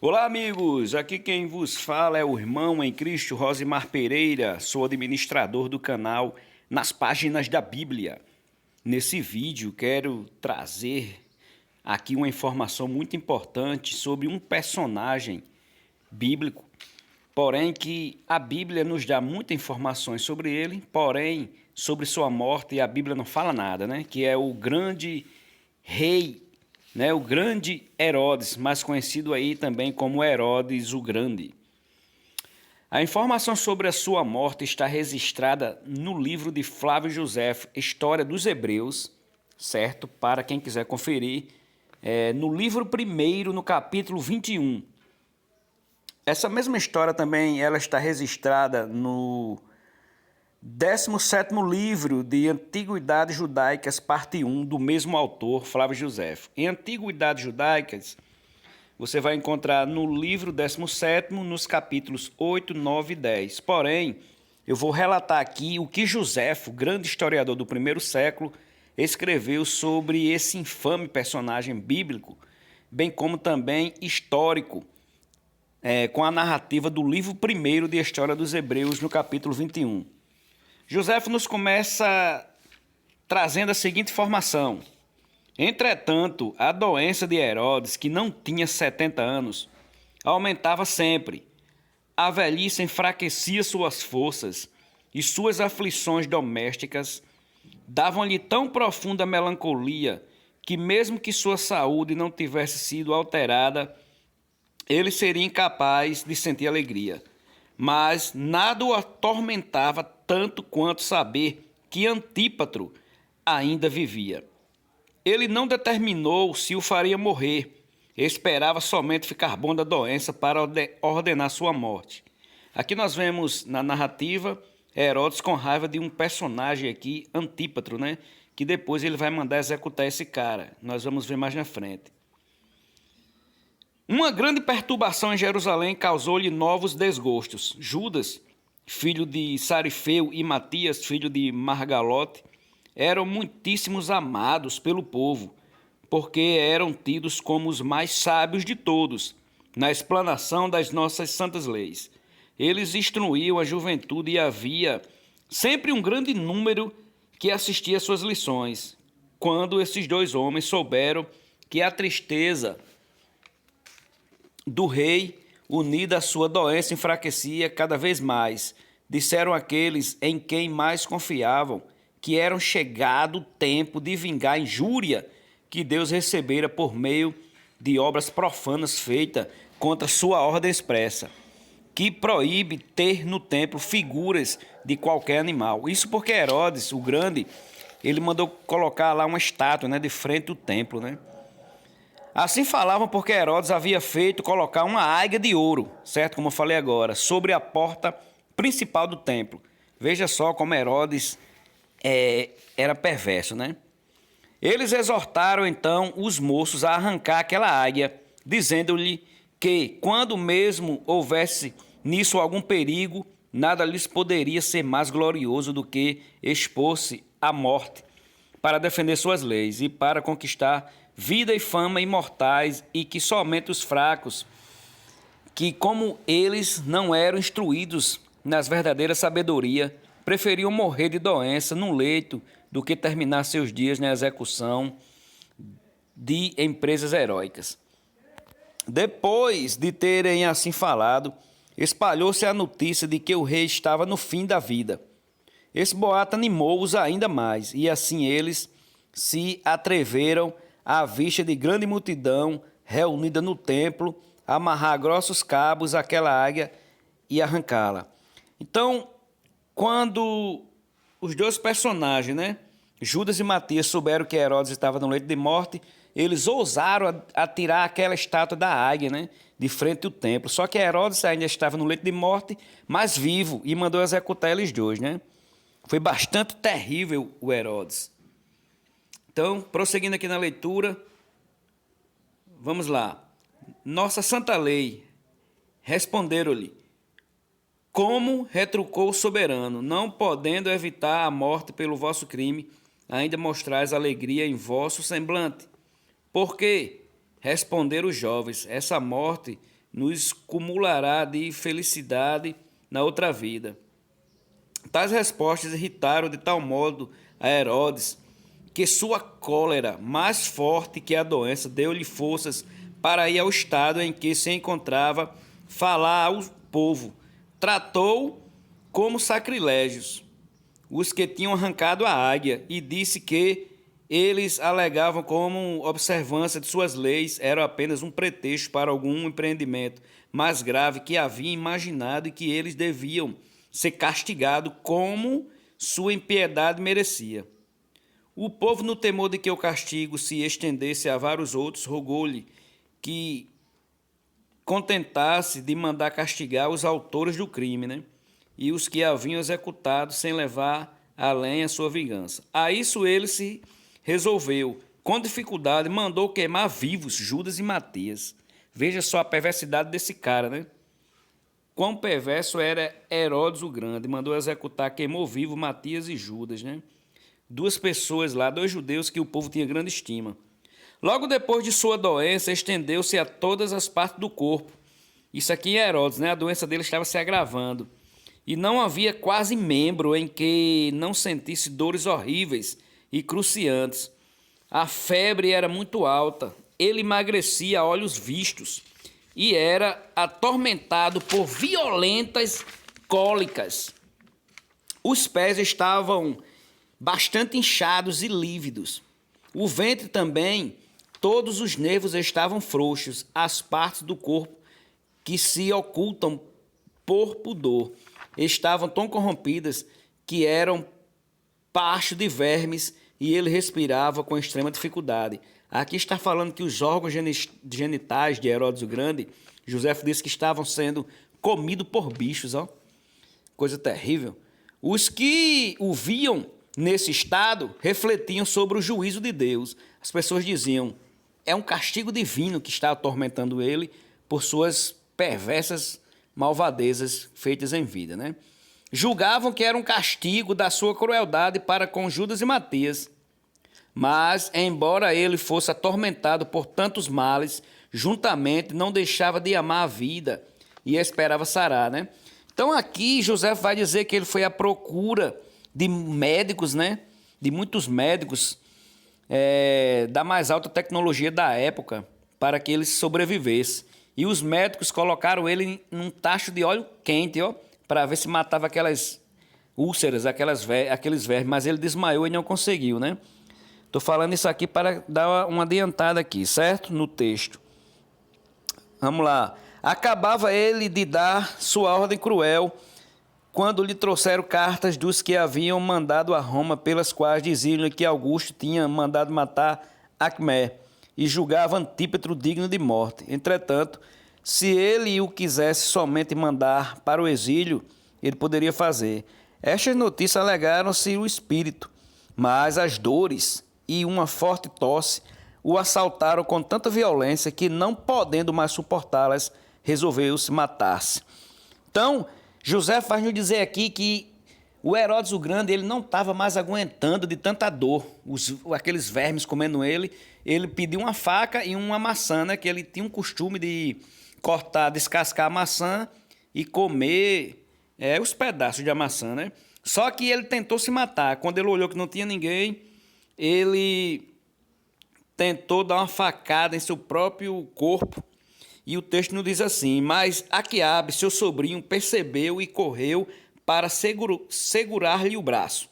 Olá, amigos! Aqui quem vos fala é o irmão em Cristo Rosimar Pereira, sou administrador do canal Nas Páginas da Bíblia. Nesse vídeo quero trazer aqui uma informação muito importante sobre um personagem bíblico, porém que a Bíblia nos dá muitas informações sobre ele, porém sobre sua morte a Bíblia não fala nada, né? Que é o grande rei, né, o grande Herodes, mais conhecido aí também como Herodes o Grande. A informação sobre a sua morte está registrada no livro de Flávio Josefo, História dos Hebreus, certo? Para quem quiser conferir, no livro 1º, no capítulo 21. Essa mesma história também ela está registrada no 17º livro de Antiguidades Judaicas, parte 1, do mesmo autor, Flávio Josefo. Em Antiguidades Judaicas, você vai encontrar no livro 17º, nos capítulos 8, 9 e 10. Porém, eu vou relatar aqui o que Josefo, grande historiador do primeiro século, escreveu sobre esse infame personagem bíblico, bem como também histórico, com a narrativa do livro 1º de História dos Hebreus, no capítulo 21. Josefo nos começa trazendo a seguinte informação. Entretanto, a doença de Herodes, que não tinha 70 anos, aumentava sempre. A velhice enfraquecia suas forças e suas aflições domésticas davam-lhe tão profunda melancolia que, mesmo que sua saúde não tivesse sido alterada, ele seria incapaz de sentir alegria. Mas nada o atormentava tanto quanto saber que Antípatro ainda vivia. Ele não determinou se o faria morrer, esperava somente ficar bom da doença para ordenar sua morte. Aqui nós vemos na narrativa Herodes com raiva de um personagem aqui, Antípatro, né? Que depois ele vai mandar executar esse cara. Nós vamos ver mais na frente. Uma grande perturbação em Jerusalém causou-lhe novos desgostos. Judas, filho de Sarifeu, e Matias, filho de Margalote, eram muitíssimos amados pelo povo, porque eram tidos como os mais sábios de todos, na explanação das nossas santas leis. Eles instruíam a juventude e havia sempre um grande número que assistia às suas lições. Quando esses dois homens souberam que a tristeza do rei, unida à sua doença, enfraquecia cada vez mais. Disseram aqueles em quem mais confiavam que era chegado o tempo de vingar a injúria que Deus recebera por meio de obras profanas feitas contra sua ordem expressa, que proíbe ter no templo figuras de qualquer animal. Isso porque Herodes, o Grande, ele mandou colocar lá uma estátua, né, de frente ao templo, né? Assim falavam porque Herodes havia feito colocar uma águia de ouro, certo? Como eu falei agora, sobre a porta principal do templo. Veja só como Herodes era perverso, né? Eles exortaram então os moços a arrancar aquela águia, dizendo-lhe que, quando mesmo houvesse nisso algum perigo, nada lhes poderia ser mais glorioso do que expor-se à morte para defender suas leis e para conquistar vida e fama imortais, e que somente os fracos, que como eles não eram instruídos nas verdadeiras sabedoria, preferiam morrer de doença num leito do que terminar seus dias na execução de empresas heróicas. Depois de terem assim falado, espalhou-se a notícia de que o rei estava no fim da vida. Esse boato animou-os ainda mais, e assim eles se atreveram, à vista de grande multidão reunida no templo, amarrar grossos cabos àquela águia e arrancá-la. Então, quando os dois personagens, né, Judas e Matias, souberam que Herodes estava no leito de morte, eles ousaram atirar aquela estátua da águia, né, de frente ao templo. Só que Herodes ainda estava no leito de morte, mas vivo, e mandou executar eles dois, né? Foi bastante terrível o Herodes. Então, prosseguindo aqui na leitura, vamos lá. Nossa santa lei, responderam-lhe, como retrucou o soberano, não podendo evitar a morte pelo vosso crime, ainda mostrais alegria em vosso semblante. Por quê? Responderam os jovens, essa morte nos cumulará de felicidade na outra vida. Tais respostas irritaram de tal modo a Herodes que sua cólera, mais forte que a doença, deu-lhe forças para ir ao estado em que se encontrava, falar ao povo. Tratou como sacrilégios os que tinham arrancado a águia e disse que eles alegavam como observância de suas leis era apenas um pretexto para algum empreendimento mais grave que havia imaginado e que eles deviam ser castigados como sua impiedade merecia. O povo, no temor de que o castigo se estendesse a vários outros, rogou-lhe que contentasse de mandar castigar os autores do crime, né? E os que haviam executado sem levar além a sua vingança. A isso ele se resolveu. Com dificuldade, mandou queimar vivos Judas e Matias. Veja só a perversidade desse cara, né? Quão perverso era Herodes o Grande. Mandou executar, queimou vivo Matias e Judas, né? Duas pessoas lá, dois judeus que o povo tinha grande estima. Logo depois de sua doença, estendeu-se a todas as partes do corpo. Isso aqui é Herodes, né? A doença dele estava se agravando. E não havia quase membro em que não sentisse dores horríveis e cruciantes. A febre era muito alta. Ele emagrecia a olhos vistos e era atormentado por violentas cólicas. Os pés estavam bastante inchados e lívidos. O ventre também, todos os nervos estavam frouxos, as partes do corpo que se ocultam por pudor estavam tão corrompidas que eram pasto de vermes e ele respirava com extrema dificuldade. Aqui está falando que os órgãos genitais de Herodes o Grande, José disse que estavam sendo comidos por bichos, ó. Coisa terrível. Os que o viam nesse estado refletiam sobre o juízo de Deus. As pessoas diziam, é um castigo divino que está atormentando ele por suas perversas malvadezas feitas em vida, né? Julgavam que era um castigo da sua crueldade para com Judas e Matias. Mas, embora ele fosse atormentado por tantos males, juntamente não deixava de amar a vida e esperava sarar, né? Então aqui José vai dizer que ele foi à procura de médicos, né? De muitos médicos da mais alta tecnologia da época para que ele sobrevivesse. E os médicos colocaram ele num tacho de óleo quente, ó, para ver se matava aquelas úlceras, aqueles vermes, mas ele desmaiou e não conseguiu, né? Estou falando isso aqui para dar uma adiantada aqui, certo? No texto. Vamos lá. Acabava ele de dar sua ordem cruel quando lhe trouxeram cartas dos que haviam mandado a Roma, pelas quais diziam-lhe que Augusto tinha mandado matar Acmé e julgava Antípatro digno de morte. Entretanto, se ele o quisesse somente mandar para o exílio, ele poderia fazer. Estas notícias alegaram-se o espírito, mas as dores e uma forte tosse o assaltaram com tanta violência que, não podendo mais suportá-las, resolveu-se matar-se. Então, José faz nos dizer aqui que o Herodes o Grande ele não estava mais aguentando de tanta dor, aqueles vermes comendo ele. Ele pediu uma faca e uma maçã, né? Que ele tinha um costume de cortar, descascar a maçã e comer os pedaços de maçã, né? Só que ele tentou se matar. Quando ele olhou que não tinha ninguém, ele tentou dar uma facada em seu próprio corpo. E o texto nos diz assim, mas Aquiabe, seu sobrinho, percebeu e correu para segurar-lhe o braço.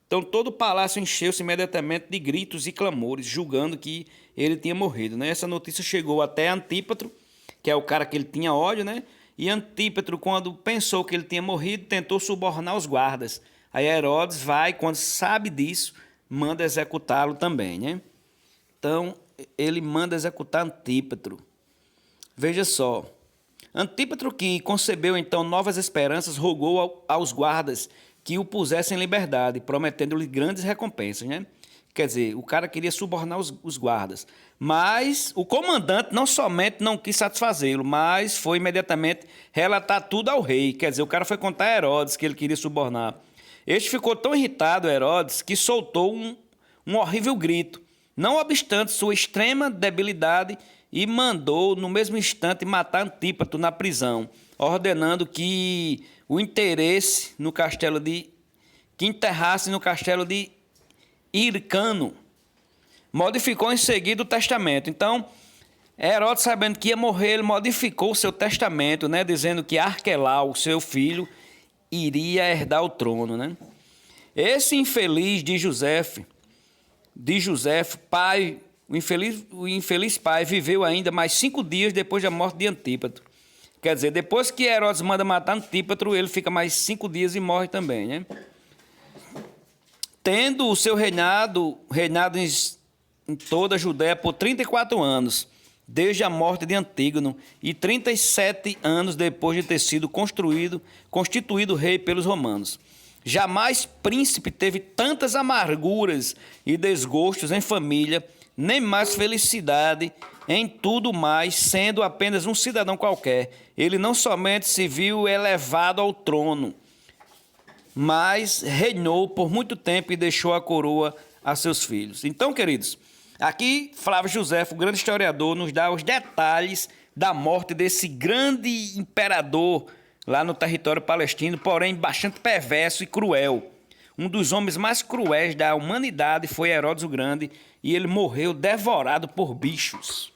Então todo o palácio encheu-se imediatamente de gritos e clamores, julgando que ele tinha morrido, né? Essa notícia chegou até Antípatro, que é o cara que ele tinha ódio, né? E Antípatro, quando pensou que ele tinha morrido, tentou subornar os guardas. Aí Herodes vai, quando sabe disso, manda executá-lo também, né? Então ele manda executar Antípatro. Veja só, Antípatro, que concebeu então novas esperanças, rogou aos guardas que o pusessem em liberdade, prometendo-lhe grandes recompensas, né? Quer dizer, o cara queria subornar os guardas. Mas o comandante não somente não quis satisfazê-lo, mas foi imediatamente relatar tudo ao rei. Quer dizer, o cara foi contar a Herodes que ele queria subornar. Este ficou tão irritado, Herodes, que soltou um horrível grito. Não obstante sua extrema debilidade e mandou no mesmo instante matar Antípatro na prisão, ordenando que o interesse no castelo de que enterrasse no castelo de Hircano. Modificou em seguida o testamento. Então, Herodes, sabendo que ia morrer, ele modificou o seu testamento, né, dizendo que Arquelau, seu filho, iria herdar o trono, né? Esse infeliz de José, pai, o infeliz pai, viveu ainda mais 5 dias depois da morte de Antípatro. Quer dizer, depois que Herodes manda matar Antípatro, ele fica mais 5 dias e morre também, né? Tendo o seu reinado em toda a Judéia por 34 anos, desde a morte de Antígono, e 37 anos depois de ter sido constituído rei pelos romanos. Jamais príncipe teve tantas amarguras e desgostos em família, nem mais felicidade em tudo mais, sendo apenas um cidadão qualquer. Ele não somente se viu elevado ao trono, mas reinou por muito tempo e deixou a coroa a seus filhos. Então, queridos, aqui Flávio José, o grande historiador, nos dá os detalhes da morte desse grande imperador lá no território palestino, porém bastante perverso e cruel. Um dos homens mais cruéis da humanidade foi Herodes o Grande, e ele morreu devorado por bichos.